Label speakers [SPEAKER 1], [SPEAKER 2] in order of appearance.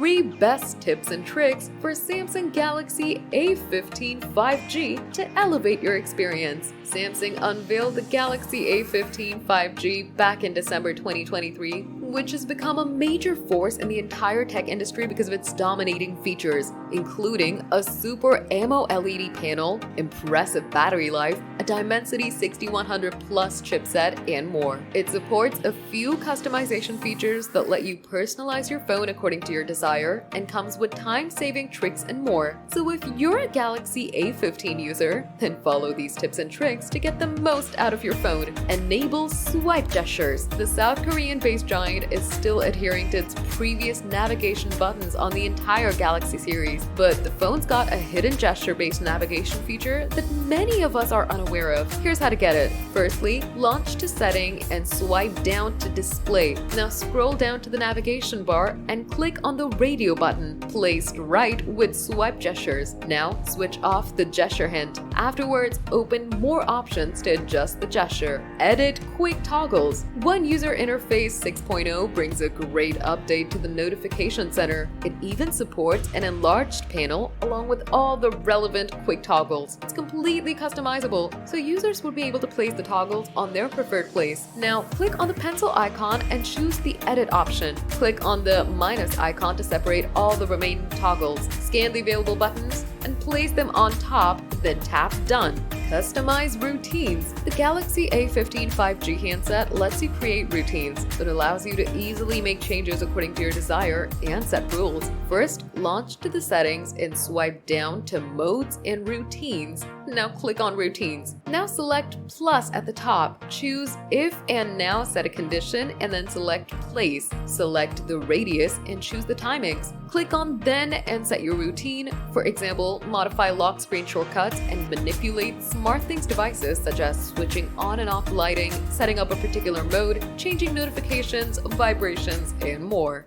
[SPEAKER 1] 3 best tips and tricks for Samsung Galaxy A15 5G to elevate your experience. Samsung unveiled the Galaxy A15 5G back in December 2023, which has become a major force in the entire tech industry because of its dominating features, including a Super AMOLED panel, impressive battery life, a Dimensity 6100 Plus chipset, and more. It supports a few customization features that let you personalize your phone according to your desire, and comes with time-saving tricks and more. So if you're a Galaxy A15 user, then follow these tips and tricks to get the most out of your phone. Enable swipe gestures. The South Korean-based giant is still adhering to its previous navigation buttons on the entire Galaxy series, but the phone's got a hidden gesture-based navigation feature that many of us are unaware of. Here's how to get it. Firstly, launch to Setting and swipe down to Display. Now scroll down to the navigation bar and click on the radio button, placed right with swipe gestures. Now switch off the gesture hint. Afterwards, open more options to adjust the gesture. Edit quick toggles. One User Interface 6.0 brings a great update to the notification center. It even supports an enlarged panel along with all the relevant quick toggles. It's completely customizable, so users will be able to place the toggles on their preferred place. Now click on the pencil icon and choose the edit option. Click on the minus icon to separate all the remaining toggles. Scan the available buttons and place them on top, then tap Done. Customize routines. The Galaxy A15 5G handset lets you create routines. It allows you to easily make changes according to your desire and set rules. First, launch to the settings and swipe down to Modes and Routines. Now click on Routines. Now select Plus at the top. Choose If and Now set a condition and then select Place. Select the radius and choose the timings. Click on Then and set your routine. For example, modify lock screen shortcuts and manipulate SmartThings devices such as switching on and off lighting, setting up a particular mode, changing notifications, vibrations, and more.